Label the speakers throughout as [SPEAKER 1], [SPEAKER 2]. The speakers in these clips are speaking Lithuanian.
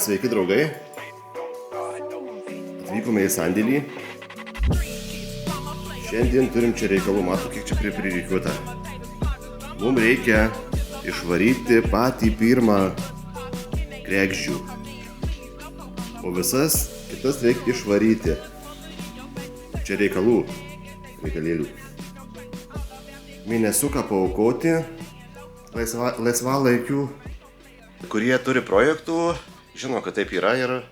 [SPEAKER 1] Sveiki draugai, atvykome į sandėlį. Šiandien turim čia reikalų, matau, kiek čia pririkiuota. Mums reikia išvaryti patį pirmą kregždžių, o visas kitas reikia išvaryti. Čia reikalėlių. Mėnesiuką paaukoti laisvalaikių, kurie turi projektų, žino, kad taip yra ir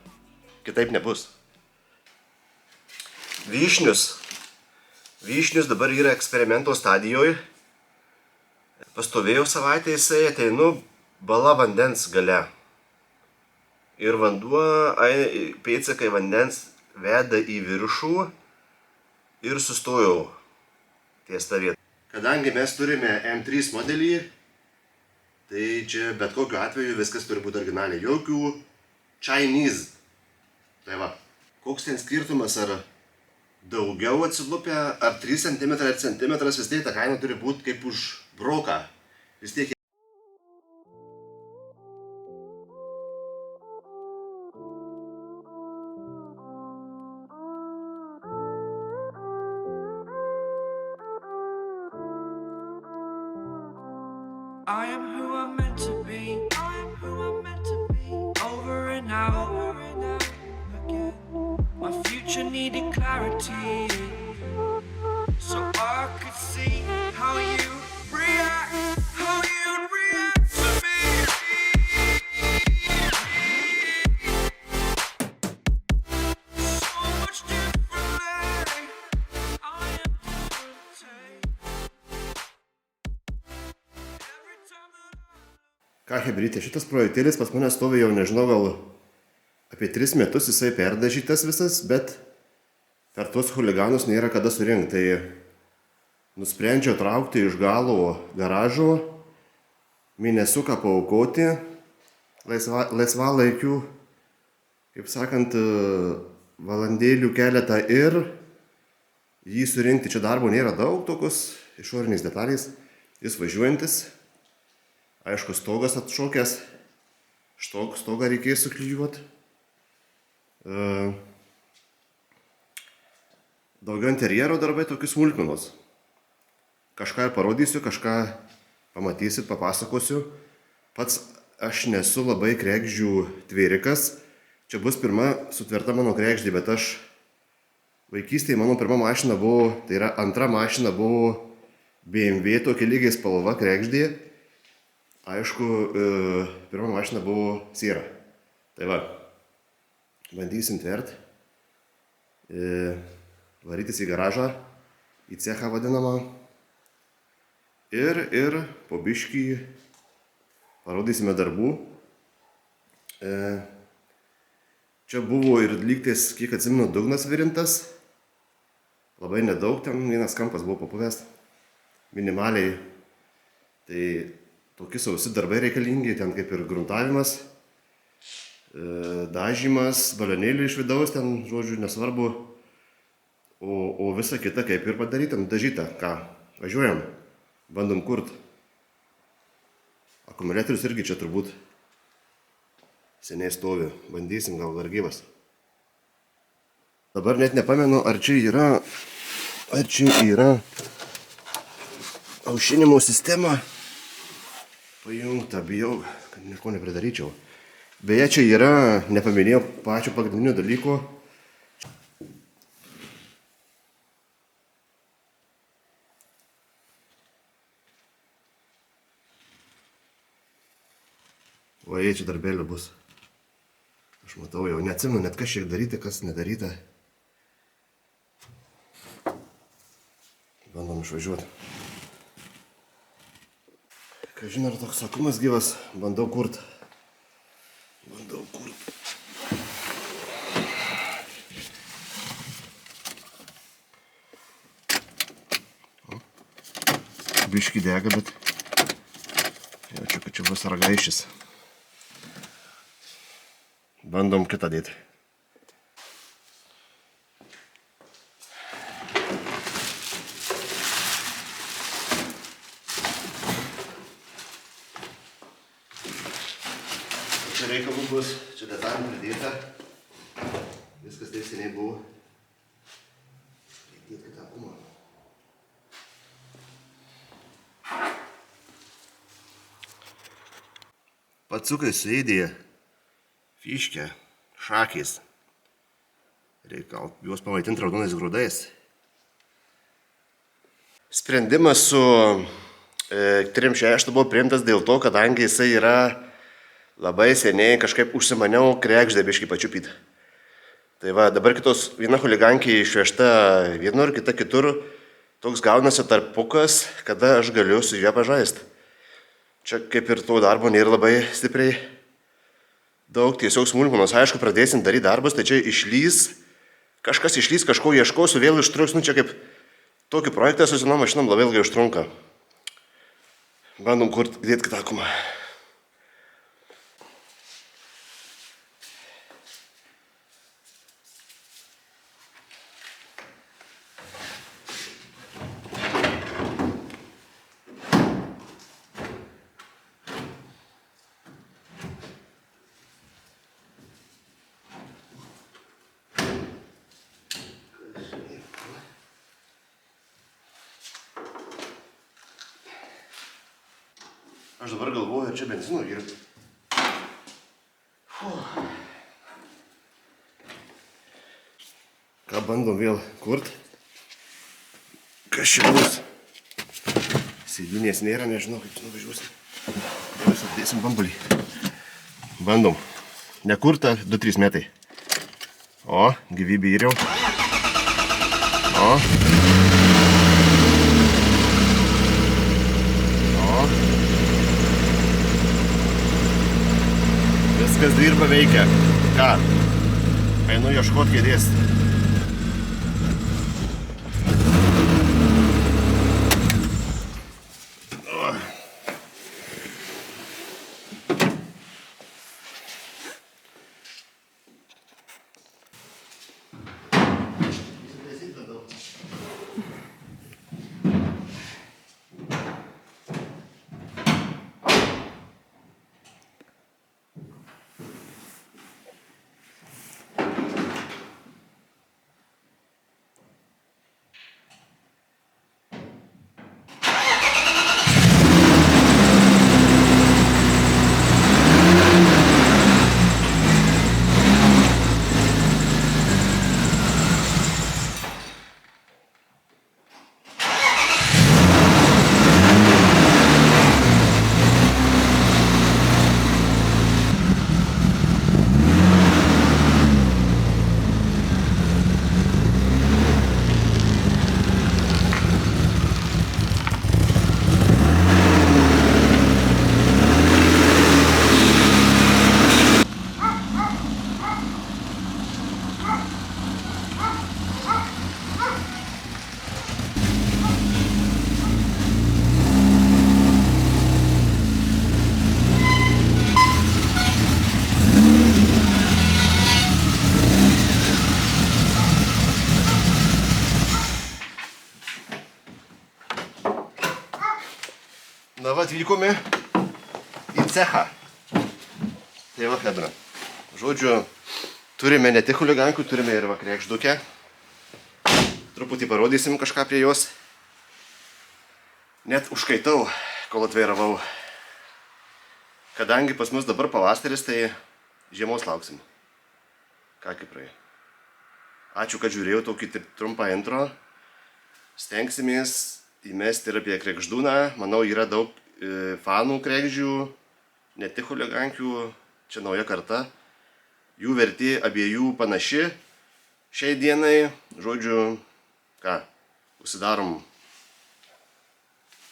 [SPEAKER 1] kitaip nebus. Vyšnius dabar yra eksperimento stadijoje. Pastovėjau savaitę jisai, ateinu bala vandens gale. Ir vanduo, pėdsakai vandens veda į viršų ir sustojau ties tą vietą. Kadangi mes turime M3 modelį, tai čia bet kokiu atveju viskas turi būti originaliai. Jokių Chinese. Tai va, koks ten skirtumas, ar daugiau atsilupę, ar 3 cm ar centimetras, vis tiek ta kaina turi būti kaip už broką. Vis tiek.
[SPEAKER 2] I am who I'm meant to be. Over and out again. My future needed clarity, so I could see how you react to me. So much differently. I am different.
[SPEAKER 1] Ką hebrytė, šitas projektėlis pas mane stovi jau nežinau, gal apie 3 metus jisai perdažytas visas, bet per tuos huliganus nėra kada surinkti. Tai nusprendžiau traukti iš galo garažo, mėnesiuką paaukoti laisvalaikių, kaip sakant, valandėlių keletą ir jį surinkti. Čia darbo nėra daug, tokios išorinės detalės, jis važiuojantis. Aišku, stogas atšokęs, stogą reikės suklijuoti. Daugiau interjero darbai, tokius smulkmenos. Kažką ir parodysiu, kažką pamatysit, papasakosiu. Pats aš nesu labai kregždžių tvėrikas. Čia bus pirma sutverta mano kregždė, bet aš vaikystėje mano pirma mašina buvo, tai yra antra mašina buvo BMW, tokia lygiai spalva kregždė. Aišku, pirma mašina buvo Sierra. Tai va, bandysim tvert, varytis į garažą, į cechą vadinamą. Ir po biškį parodysime darbų. Čia buvo ir lygtais, kiek atsimenu, dugnas virintas. Labai nedaug, ten vienas kampas buvo papuvęs, minimaliai. Tai tokie sausi darbai reikalingi, ten kaip ir gruntavimas, dažymas, balionėlių iš vidaus, ten, žodžiu, nesvarbu. O visa kita kaip ir padaryta, nudažyta. Ką, važiuojam, bandom kurt. Akumuliatorius irgi čia turbūt seniai stovi, bandysim, gal dar gyvas. Dabar net nepamenu, ar čia yra aušinimo sistema pajungta, bijau, kad nieko nepridaryčiau. Beje, čia yra, nepaminėjau pačio pagrindinio dalyko. O jei čia darbėlių bus. Aš matau, jau neatsimenu net kas čia daryti, kas nedaryta. Bandom išvažiuoti. Kažin ar toks sakumas gyvas, bandau kurt. Biškį dega, bet jaučiu, kad čia bus ragaišis. Bandom kitą dėti. čia reikalų bus, čia detalė pridėta. Viskas taip seniai buvo. Reikėtų kitą gumą. Pacukai suėdė fiškę, šakės. Reikia juos pamaitinti raudonais grūdais. Sprendimas su 3.6 buvo priimtas dėl to, kadangi jisai yra labai seniai kažkaip užsimaniau kregždę biškį pačiupyti. Tai va, dabar kitos viena huligankė išvežta vienur, kita kitur. Toks gaunasi tarpukas, kada aš galiu su ją pažaisti. Čia kaip ir to darbo nėra labai stipriai daug, tiesiog smulkmenos. Aišku, pradėsim daryti darbus, tai čia išlys, kažkas išlys, kažko ieškosiu, vėl užtruks, nu čia kaip tokį projektą su senom mašinom labai ilgai užtrunka. Bandom kur dėti kitą akumą. Aš dabar galvoju, ar čia benzino yra. Ką bandom vėl kurt? Kas čia bus? Sėdynės nėra, nežinau, kaip čia nuvažiuosim. Mes atdėsim bambulį. Bandom. Nekurta 2-3 metai. O, gyvybė įriau. O. Viskas dirba, veikia. Ką? Einu ieškot kėdės. Na va, atvykome į cechą. Tai va, Hedra. Žodžiu, turime ne tik huligankų, turime ir va kregždukę. Truputį parodysim kažką prie jos. Net užkaitau, kol atvairavau. Kadangi pas mus dabar pavasaris, tai žiemos lauksim. Ką Kiprai. Ačiū, kad žiūrėjau tokį trumpą intro. Stengsimės įmesti ir apie kregždūną. Manau, yra daug fanų kregždžių, ne tik huligankių, čia nauja karta. Jų vertė abiejų panaši. Šiai dienai, žodžiu, ką, užsidarom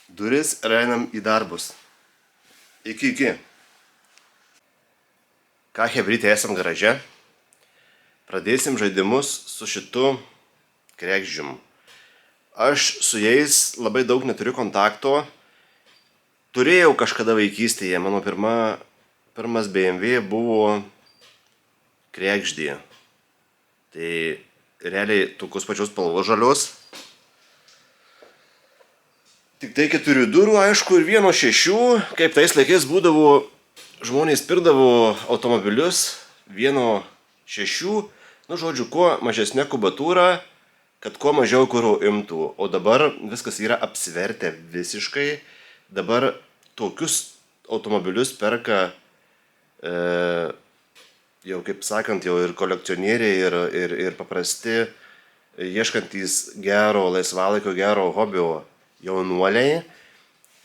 [SPEAKER 1] duris ir einam į darbus. Iki. Ką, hebrytė, esam garaže. Pradėsim žaidimus su šitu kregždžium. Aš su jais labai daug neturiu kontakto. Turėjau kažkada vaikystėje, mano pirmas BMW buvo kregždė. Tai realiai tokios pačios spalvos žalios. Tik tai 4 durų, aišku, ir 1.6, kaip tais laikais būdavo žmonės pirkdavo automobilius 1.6, nu žodžiu, kuo mažesnė kubatūra, kad kuo mažiau kuro imtų. O dabar viskas yra apsivertę visiškai. Dabar tokius automobilius perka jau, kaip sakant, jau ir kolekcionieriai, ir paprasti, ieškantys gero laisvalaikio, gero hobio jaunuoliai.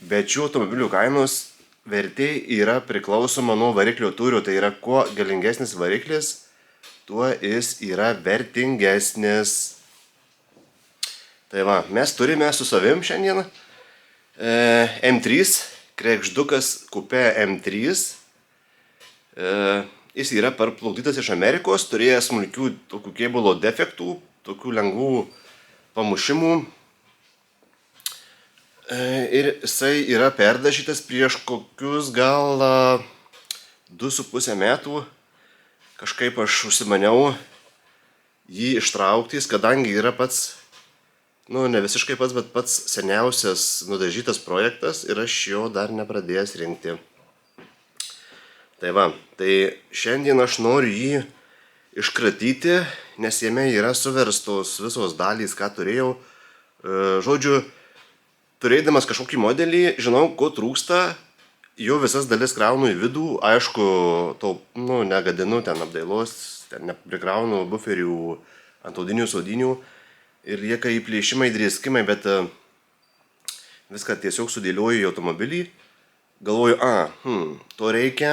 [SPEAKER 1] Bet šių automobilių kainos vertė yra priklausoma nuo variklio tūrio. Tai yra, kuo galingesnis variklis, tuo jis yra vertingesnis. Tai va, mes turime su savim šiandien M3, kregždukas kupė M3. Jis yra parplukdytas iš Amerikos, turėjęs smulkių tokių kėbulo defektų, tokių lengvų pamušimų. Ir jisai yra perdažytas prieš kokius gal 2,5 metų. Kažkaip aš užsimaniau jį ištrauktis, kadangi yra pats, nu ne visiškai pats, bet pats seniausias nudažytas projektas ir aš jo dar nepradėjęs rinkti. Tai va, tai šiandien aš noriu jį iškratyti, nes jame yra suverstos visos dalys, ką turėjau. Žodžiu, turėdamas kažkokį modelį, žinau, ko trūksta, jo visas dalis kraunu į vidų, aišku, to, nu, negadinu ten apdailos, ten neprikraunu buferių ant audinių sodinių ir lieka įplėšimai, drėskimai, bet viską tiesiog sudėlioju į automobilį. Galvoju, to reikia,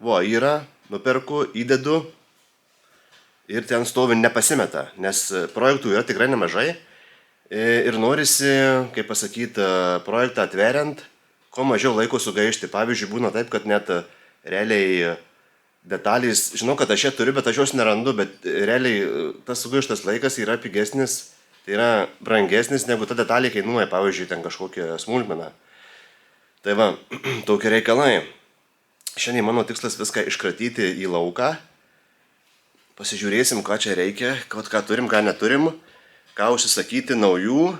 [SPEAKER 1] yra, nuperku, įdedu ir ten stovi nepasimeta, nes projektų yra tikrai nemažai. Ir norisi, kaip pasakyti, projektą atveriant, kuo mažiau laiko sugaišti. Pavyzdžiui, būna taip, kad net realiai detalės, žinau, kad aš ją turiu, bet aš jos nerandu, bet realiai tas sugaištas laikas yra pigesnis, tai yra brangesnis negu ta detalė kainuoja, pavyzdžiui, ten kažkokią smulkmeną. Tai va, tokie reikalai. Šiandien mano tikslas viską iškratyti į lauką. Pasižiūrėsim, ką čia reikia, ką turim, ką neturim. Ką užsisakyti naujų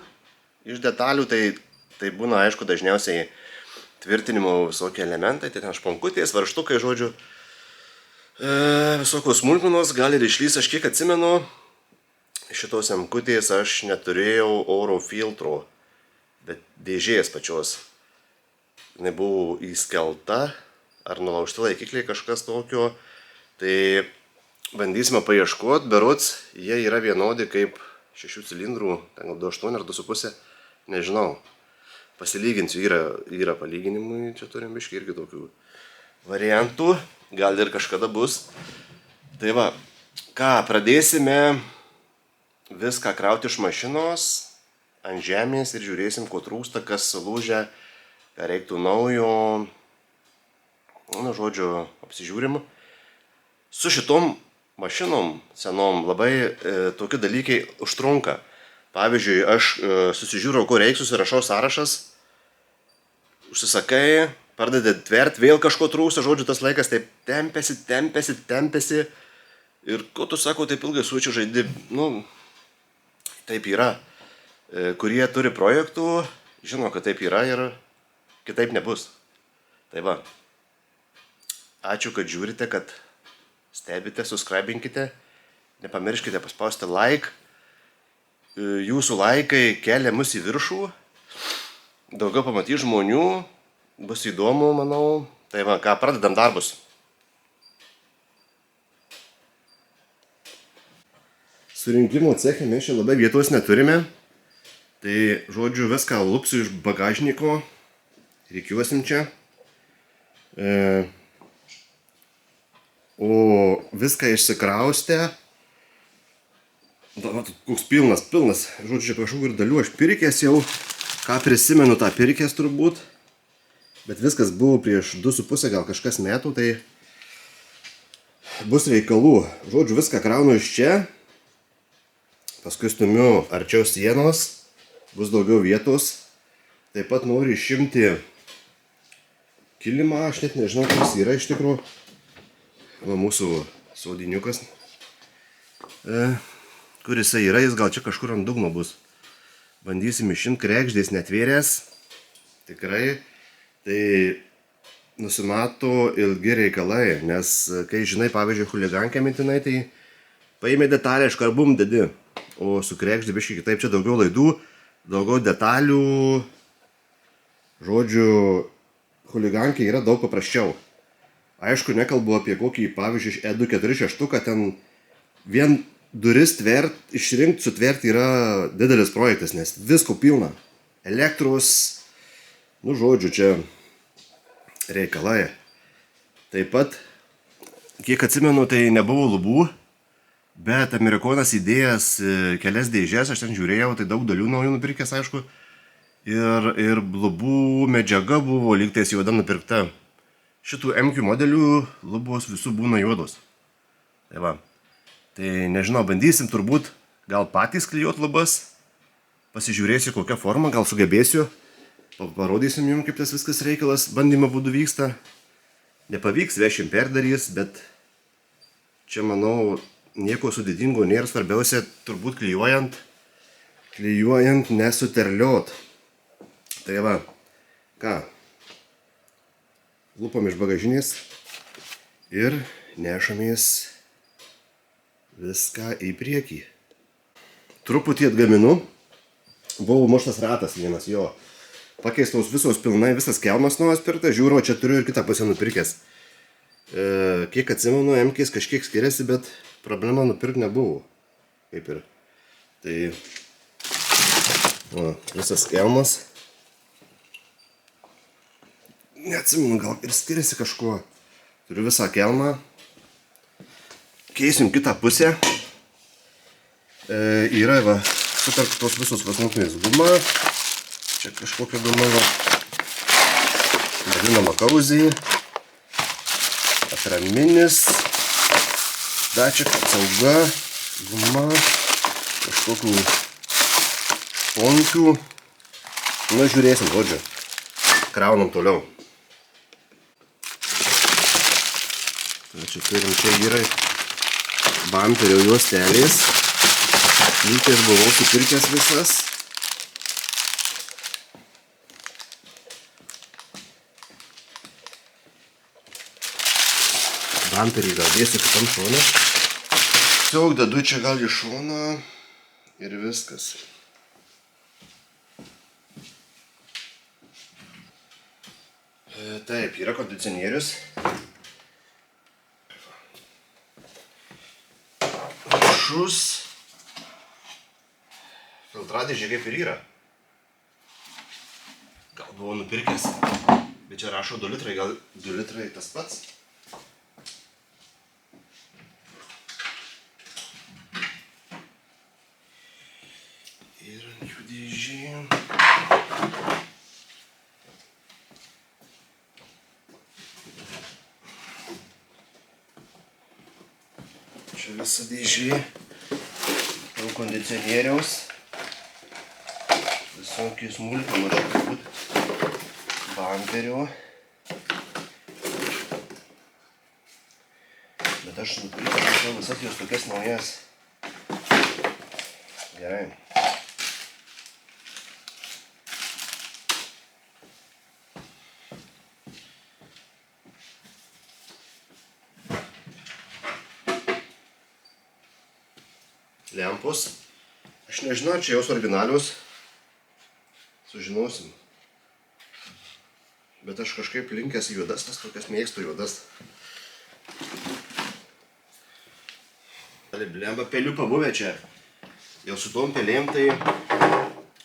[SPEAKER 1] iš detalių, tai būna, aišku, dažniausiai tvirtinimo visokie elementai, tai ten šponkutės, varžtukai, žodžiu, visokios smulkmenos, gal ir išlys, aš kiek atsimenu, šitos emkutės aš neturėjau oro filtro, bet dėžės pačios. Jinai buvo įskelta, ar nulaužti laikikliai kažkas tokio, tai bandysime paieškoti, berods jie yra vienodi kaip 6 cilindrų, ten gal 2,8 ar 2,5, nežinau. Pasilyginsiu, yra palyginimui, čia turim biškį irgi tokių variantų, gal ir kažkada bus. Tai va, ką, pradėsime viską krauti iš mašinos ant žemės ir žiūrėsim, ko trūksta, kas sulūžę, ką reiktų naujo. Nu, žodžiu, apsižiūrim. Su šitom mašinom senom labai tokie dalykai užtrunka. Pavyzdžiui, aš susižiūriu, ko reikia, susirašau sąrašas, užsisakai, pradedi tvert, vėl kažko trūksta, žodžiu, tas laikas taip tempėsi. Ir ko tu sako, taip ilgai su čia žaidi, nu, taip yra. Kurie turi projektų, žino, kad taip yra ir kitaip nebus. Tai va. Ačiū, kad žiūrite, kad stebite, subscribinkite, nepamirškite paspausti like. Jūsų laikai kelia mus į viršų, daugiau pamatys žmonių, bus įdomu, manau. Tai va, ką, pradedam darbus. Surinkimo ceche mes čia labai vietos neturime, tai žodžiu viską lupsiu iš bagažniko, reikiuosim čia. O viską išsikraustę, koks pilnas, žodžiu, čia kažkokių ir dalių aš pirkęs jau, ką prisimenu tą pirkęs turbūt, bet viskas buvo prieš 2,5 gal kažkas metų, tai bus reikalų. Žodžiu, viską kraunu iš čia, paskui stumiu arčiau sienos, bus daugiau vietos. Taip pat noriu išimti kilimą, aš net nežinau, kas yra iš tikrųjų. Va, mūsų sodiniukas, kur jisai yra, jis gal čia kažkur ant dugno bus. Bandysim išimti, kregždės netvėrės, tikrai. Tai nusimato ilgi reikalai, nes kai žinai, pavyzdžiui, chuligankę mintinai, tai paėmė detalę, iškart bum dedi, o su kregždė biškai kitaip, čia daugiau laidų, daugiau detalių, žodžiu, chuligankė yra daug paprasčiau. Aišku, nekalbu apie kokį, pavyzdžiui, E246, ten vien duris išrinkti, sutverti yra didelis projektas, nes visko pilna. Elektros, nu žodžiu, čia reikalai. Taip pat, kiek atsimenu, tai nebuvo lubų, bet amerikonas įdėjęs kelias dėžes, aš ten žiūrėjau, tai daug dalių naujų nupirkęs, aišku. Ir lubų medžiaga buvo lygtais juoda nupirkta. Šitų MQ modelių lubos visų būna juodos. Tai va. Tai nežinau, bandysim turbūt gal patys klijuot lubas. Pasižiūrėsiu kokią formą, gal sugebėsiu. Parodysim jums, kaip tas viskas reikalas bandymo būdu vyksta. Nepavyks, vešim perdarys, bet čia, manau, nieko sudėtingo nėra. Svarbiausia turbūt klijuojant nesuterliot. Tai va, ką? Lupam iš bagažinės ir nešamės viską į priekį. Truputį atgaminu. Buvo muštas ratas vienas jo. Pakeistos visos pilnai, visas kelmas naujas pirktas. Žiūriu, čia turiu ir kitą pusę nupirkęs. Kiek atsimenu, MKs kažkiek skiriasi, bet problema nupirkti nebuvo. Kaip ir. Tai va, visas kelmas. Neatsimenu, gal ir skiriasi kažkuo. Turiu visą kelmą. Keisim kitą pusę. Yra, va, sutarktos visos vasnutinės guma. Čia kažkokia guma, va. Vadinama kauzį. Atraminis. Dačia, apsauga. Guma. Kažkokių šponkių. Nu, žiūrėsim, žodžiu. Kraunam toliau. Čia turim, čia yra bamperio juostelės. Lygtais buvau supirkęs visas. Bamperį gal dėsiu kitam šoną. Tiesiog dedu čia gal į šoną ir viskas. Taip, yra kondicionierius. Viršus. Filtradėžė kaip ir yra. Gal buvau nupirkęs, bet čia rašo 2 litrai, gal 2 litrai tas pats. Įrankių dėžė. Čia visa dėžė, jau kondicionieriaus, visokių smulkmenų, čia turbūt bamperio. Bet aš nupirkau visas jos tokias naujas. Gerai. Lempos. Aš nežinau, čia jos originalios. Sužinosim. Bet aš kažkaip linkęs juodas, tas tokias mėgstu juodas. Blemba, pelių pabuvę čia. Jau su tom pelėm tai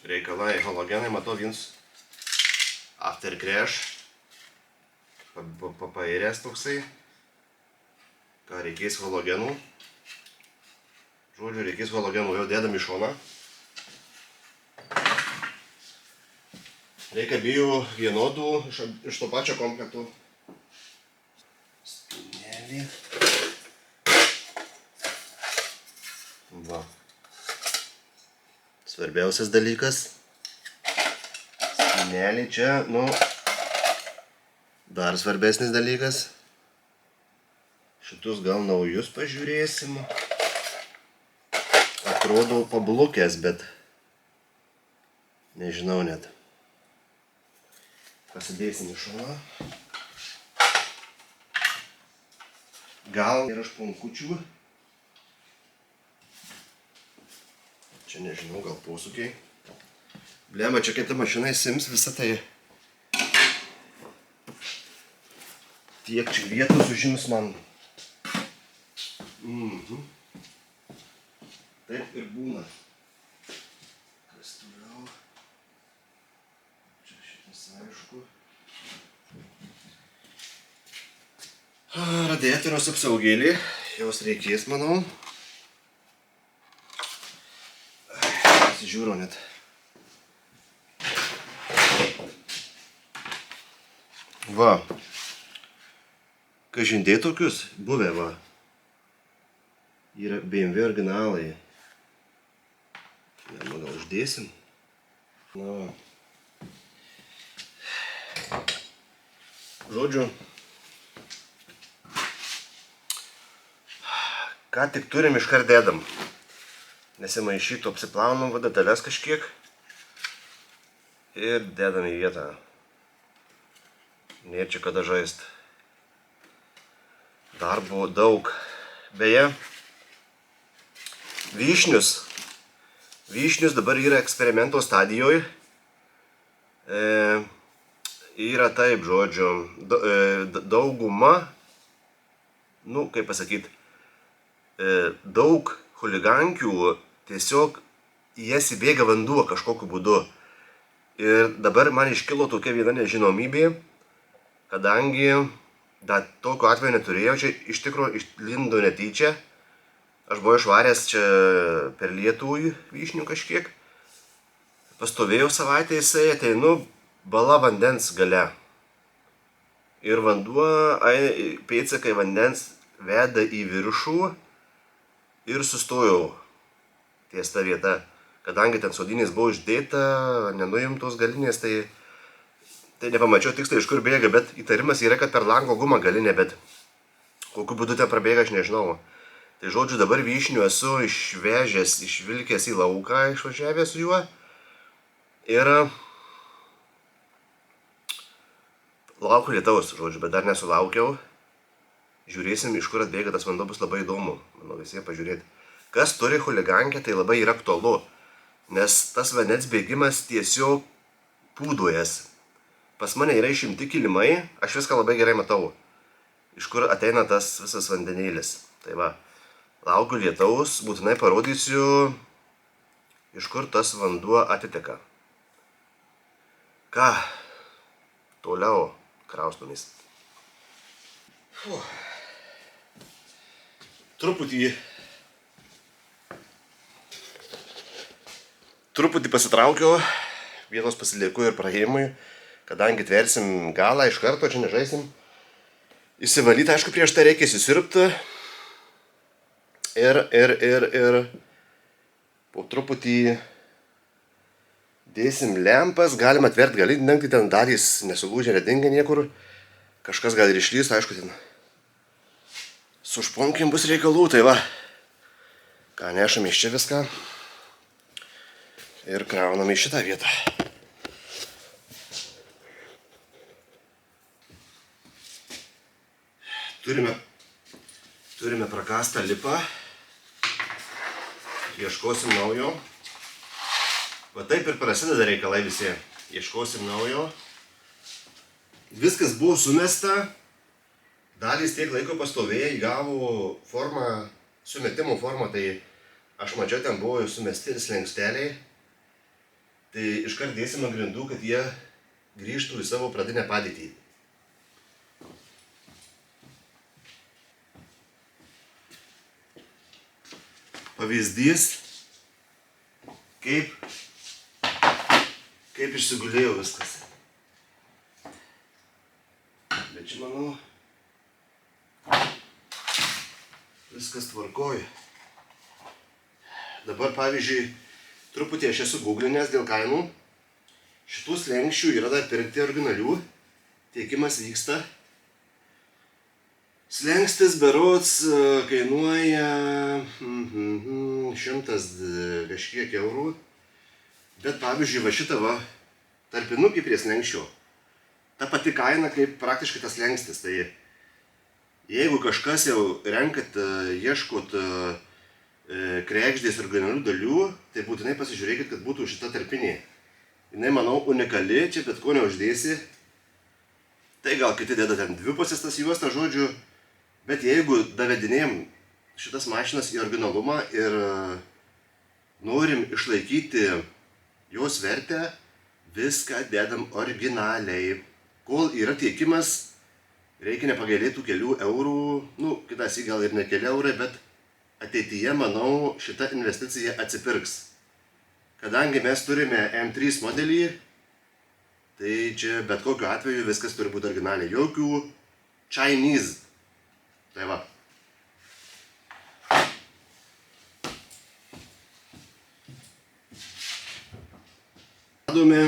[SPEAKER 1] reikalai halogenai, matau viens after crash. Papairės toksai. Ką reikės halogenų. Žodžiu, reikės halogenų, jau dėdam į šoną. Reikia abiejų vienodų iš to pačio komplektų. Spynelį. Va. Svarbiausias dalykas. Spynelį čia, nu, dar svarbesnis dalykas. Šitus gal naujus pažiūrėsim. Atrodo pablukęs, bet nežinau net. Pasidėsim į šoną. Gal ir aš ponkučių. Čia nežinau, gal posūkiai. Blemba, čia kai ta mašina įsims visą tai. Tiek čia vietos užims man. Taip ir būna. Kas toliau? Čia šitas aišku. Radiatoriaus apsaugėlį. Jos reikės, manau. Pasižiūriu net. Va. Kažindė tokius buvę, va. Yra BMW originalai. Gal uždėsim. Na va. Žodžiu. Ką tik turim, iškart dėdam. Nesimaišytų, apsiplaunam detalės kažkiek. Ir dėdam į vietą. Nėr čia kada žaist. Darbo daug. Beje, vyšnius dabar yra eksperimento stadijoje. Yra taip, žodžiu, dauguma, kaip pasakyti, daug chuligankių tiesiog jas įbėga vanduo kažkokiu būdu. Ir dabar man iškilo tokia viena nežinomybė, kadangi dar tokio atveju neturėjau, čia iš tikrųjų išlindo netyčia. Aš buvau išvaręs čia per lietų vyšnių kažkiek. Pastovėjau savaitę jisai, ateinu bala vandens gale. Ir vanduo, pėdsakai vandens veda į viršų ir sustojau ties ta vieta. Kadangi ten sodinės buvo išdėta, nenuimtos galinės, tai nepamačiau tiksliai iš kur bėga, bet įtarimas yra, kad per lango gumą galinė, bet kokiu būdu ten prabėga, aš nežinau. Tai žodžiu, dabar vyšnių esu išvežęs, išvilkęs į lauką, išvažiavęs su juo. Ir laukiu lietaus, žodžiu, bet dar nesulaukiau. Žiūrėsim, iš kur atbėga tas vanduo, bus labai įdomu, manau, visiems pažiūrėti. Kas turi chuligankę, tai labai yra aktualu, nes tas vandens bėgimas tiesiog pūduojas. Pas mane yra išimti kilimai, aš viską labai gerai matau, iš kur ateina tas visas vandenėlis. Tai va, laukiu lietaus, būtinai parodysiu, iš kur tas vanduo atiteka. Ką, toliau kraustomės. Truputį pasitraukiau, vietos pasilieku ir praėjimui. Kadangi tversim galą iš karto, čia nežaisim. Įsivalyti, aišku, prieš tai reikia įsisirpti. Ir po truputį dėsim lempas, galim atverti galinį dangtį, ten dalys nesulūžę, nedinga niekur. Kažkas gal ir išlys, aišku, ten su šponkim bus reikalų, tai va. Ką, nešam iš čia viską. Ir kraunam į šitą vietą. Turime prakastą lipą. Ieškosim naujo. Va taip ir prasideda reikalai visi. Ieškosim naujo. Viskas buvo sumesta. Dalys tiek laiko pastovėjo, įgavo formą, sumetimo formą, tai aš mačiau, ten buvo sumesti slenksteliai. Tai iškart dėsim ant grindų, kad jie grįžtų į savo pradinę padėtį. Pavyzdys, kaip išsigulėjo viskas. Bet čia, manau, viskas tvarkoja. Dabar, pavyzdžiui, truputį aš esu googlinęs dėl kainų. Šitų slenkščių yra dar pirkti originalių. Tiekimas vyksta. Slengstis berods kainuoja 100 kažkiek eurų. Bet pavyzdžiui, va šitą va tarpinukį prie slenkščio. Ta pati kaina kaip praktiškai tas slengstis. Tai Jeigu kažkas jau renkat, ieškot kregždės originalių dalių, tai būtinai pasižiūrėkit, kad būtų šita tarpinė. Jinai, manau, unikali, čia bet ko neuždėsi. Tai gal kiti deda ten dvipusės tas juostas, žodžiu, bet jeigu davedinėjom šitas mašinas į originalumą ir norim išlaikyti jos vertę, viską dedam originaliai. Kol yra tiekimas, reikia nepagailėti kelių eurų, nu, kitas į gal ir ne keli eurai, bet ateityje, manau, šita investicija atsipirks. Kadangi mes turime M3 modelį, tai čia bet kokiu atveju viskas turi būti originaliai. Jokių Chinese. Tai va. Radome,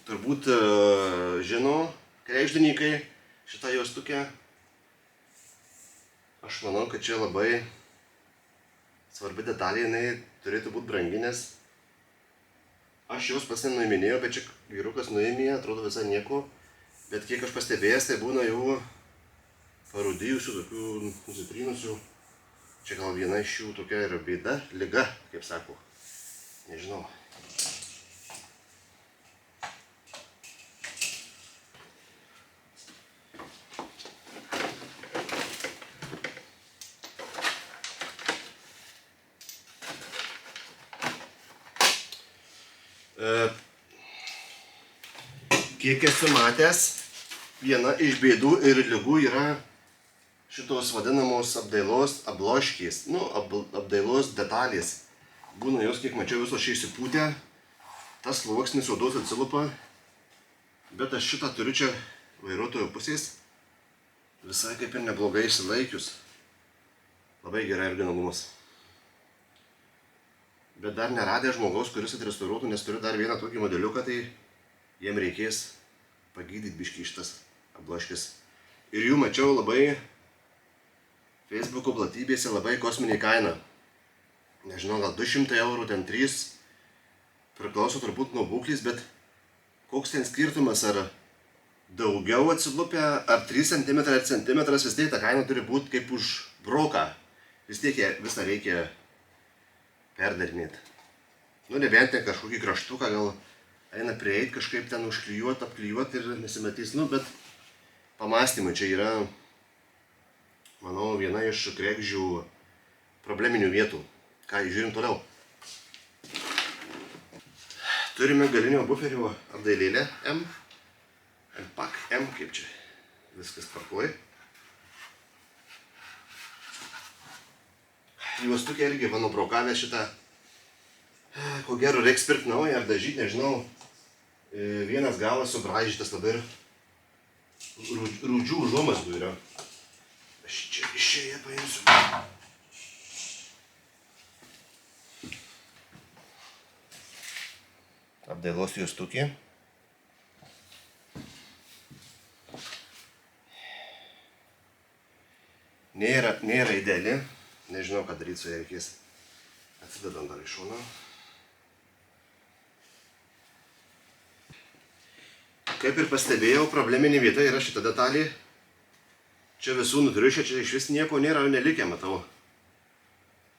[SPEAKER 1] turbūt žino kregždininkai šitą juostukę. Aš manau, kad čia labai svarbi detalė, jinai turėtų būti brangi, nes aš jos pats nenuiminėjau, bet čia vyrukas nuėmė, atrodo visai nieko. Bet kiek aš pastebėjęs, tai būna jau parūdijusių, tokių nusitrynusių. Čia gal viena iš jų tokia yra bėda, liga, kaip sako. Nežinau. Kiek esu matęs, viena iš bėdų ir ligų yra šitos vadinamos apdailos abloškės, nu, apdailos detalės. Būna jos, kiek mačiau, visos čia išsipūtę, tas sluoksnis odos atsilupa, bet aš šitą turiu čia vairuotojo pusės, visai kaip ir neblogai išsilaikius. Labai gerai originalumas. Bet dar neradė žmogaus, kuris atrestauruotų, nes turiu dar vieną tokį modeliuką, tai jiem reikės pagydyti biškį šitas abloškės. Ir jų mačiau labai Facebook'o platybėse labai kosminė kaina. Nežinau, gal 200 eurų, ten 3. Priklauso turbūt nuo būklės, bet koks ten skirtumas, ar daugiau atsilupę, ar 3 cm ar centimetras, vis tiek ta kaina turi būti kaip už broką. Vis tiek visą reikia perdarinėti. Nu, nebent ten kažkokį kraštuką gal eina prieit, kažkaip ten užklijuot, apklijuot ir nesimatys, nu, bet pamastymai čia yra, manau, viena iš kregždžių probleminių vietų. Ką, žiūrim toliau. Turime galinio buferio apdailėlę M. MPAC M, kaip čia viskas tvarkoj. Juostukė irgi mano braukavę šitą, ko gero reiks pirkti naują ar dažyti, nežinau. Vienas galas subraižytas labai ir rūdžių užuomazgų yra. Aš čia iš čia paimsiu. Apdailos juostukė. Nėra ideali. Nežinau, ką daryti su ją, reikės atsidedant dar į šoną. Kaip ir pastebėjau, probleminė vieta yra šita detalė. Čia visų nutriušę, čia iš vis nieko nėra, nelikę, matau.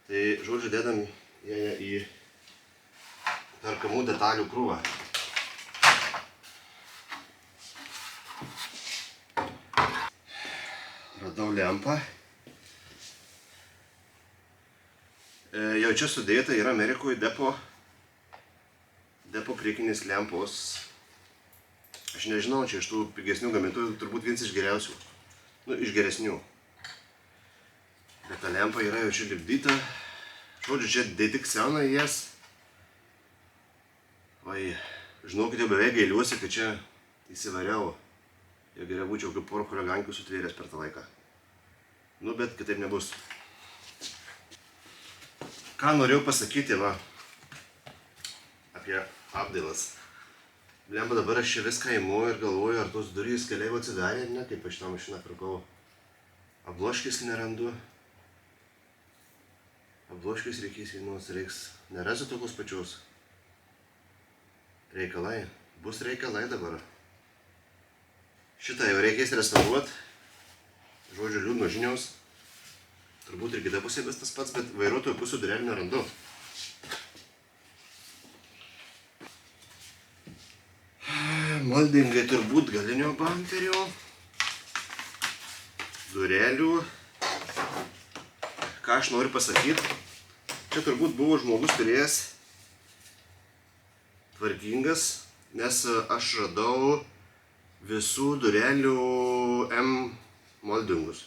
[SPEAKER 1] Tai, žodžiu, dedam ją į perkamų detalių krūvą. Radau lempą. Jau čia sudėta yra Amerikoje depo priekinės lempos. Aš nežinau, čia iš tų pigesnių gamintojų turbūt vienas iš geriausių. Nu, iš geresnių. Bet ta lempa yra jau čia lipdyta. Žodžiu, čia tik sena jas. Oi, žinokit, jau beveik gailiuosi, kad čia įsivariau. Jau geriau būčiau kaip porą chuligankių sutvėręs per tą laiką. Nu, bet kitaip nebus. Ką norėjau pasakyti, va, apie apdailas. Blemba, dabar aš čia viską imu ir galvoju, ar tos durys keliai atsidarė, ne, kaip aš tą mašiną pirkau. Abloškės nerandu. Abloškės reikės vienos, nerasiu tokios pačios. Reikalai. Bus reikalai dabar. Šitą jau reikės restauruoti. Žodžiu, liūdnos žinios. Turbūt ir kita pusė tas pats, bet vairuotojo pusių durelių nerandu. Moldingai turbūt galinio bamperio. Durelių. Ką aš noriu pasakyti? Čia turbūt buvo žmogus turėjęs tvarkingas, nes aš radau visų durelių M moldingus.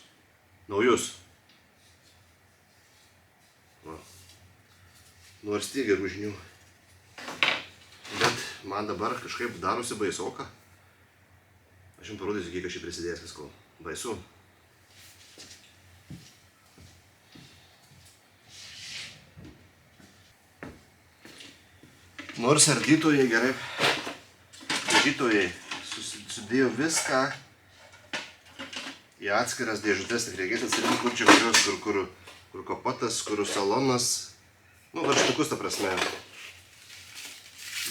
[SPEAKER 1] Naujus. Va. Nors tiek gerų žinių. Bet man dabar kažkaip darosi baisoka. Aš jums parodysiu, kiek aš jį prisidėjęs visko. Baisu. Nors ardytojai gerai, ardytojai sudėjo viską į atskiras dėžutes, tik reikės atsirinkti, kur čia kurios, kur kapotas, kur salonas, nu, varštukus ta prasme,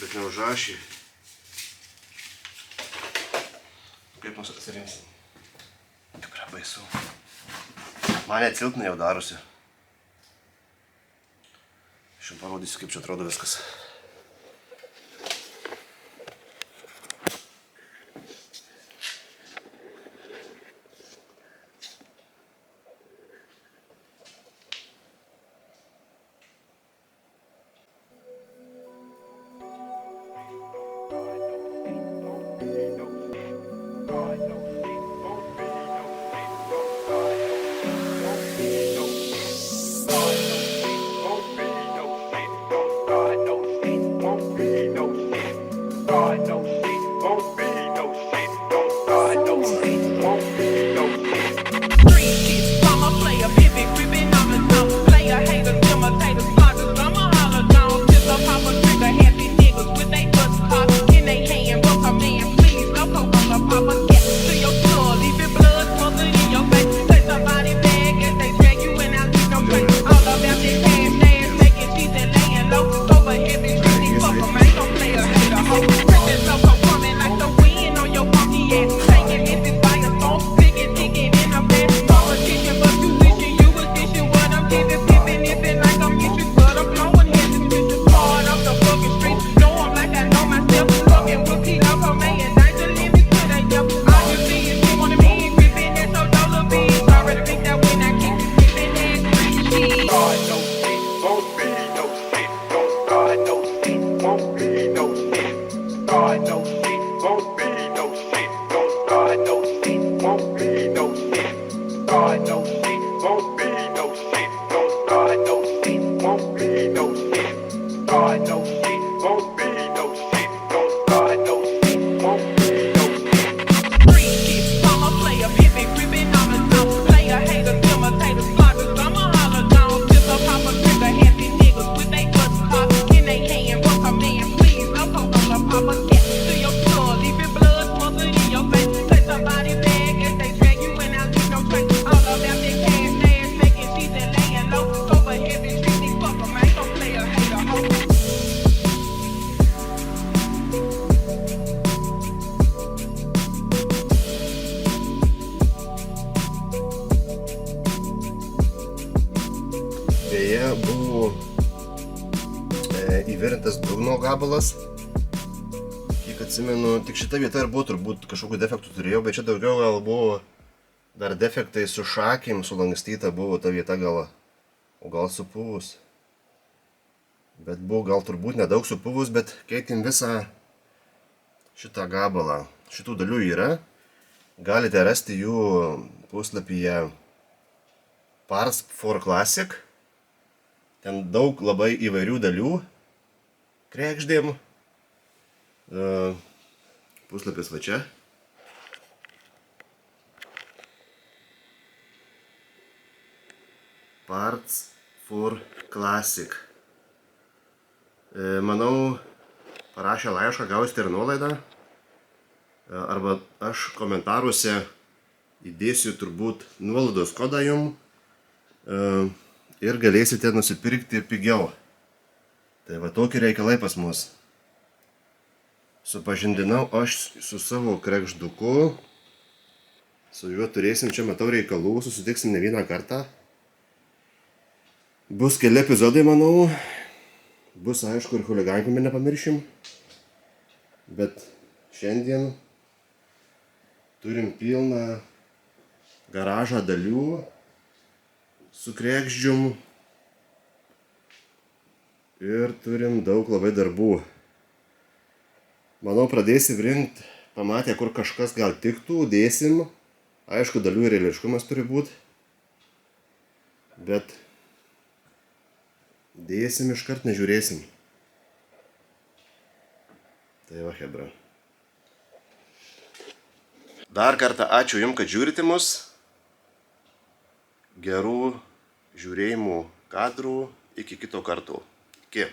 [SPEAKER 1] bet neužrašė. Kaip mums atsirinksim? Tikrai baisu. Man net silpna jau darosi. Aš jums parodysiu, kaip čia atrodo viskas. Buvo įvirintas dugno gabalas, kiek atsimenu, tik šita vieta ir buvo, turbūt kažkokių defektų turėjau, bet čia daugiau gal buvo dar defektai su šakėm, sulankstyta buvo ta vieta gal, o gal supuvus. Bet buvo gal turbūt nedaug supuvus, bet keitėm visą šitą gabalą. Šitų dalių yra, galite rasti jų puslapyje Parts for Classic. Ten daug labai įvairių dalių krekždėm. Puslapis va čia. Parts for Classic. Manau, parašę laišką gausite ir nuolaidą. Arba aš komentaruose įdėsiu turbūt nuolaidos kodą jum. Ir galėsite nusipirkti pigiau. Tai va tokie reikalai pas mus. Supažindinau aš su savo krekžduku. Su juo turėsim čia, matau, reikalų, susitiksim ne vieną kartą. Bus keli epizodai, manau. Bus, aišku, ir chuligankime nepamiršim. Bet šiandien turim pilną garažą dalių su kregždžium. Ir turim daug labai darbų. Manau, pradėsim rinkt, pamatę, kur kažkas gal tiktų, dėsim. Aišku, dalių ir eiliškumas turi būti. Bet dėsim iškart, nežiūrėsim. Tai va, hebra. Dar kartą ačiū Jums, kad žiūrite mus. Gerų žiūrėjimų kadrų. Iki kito karto. Iki.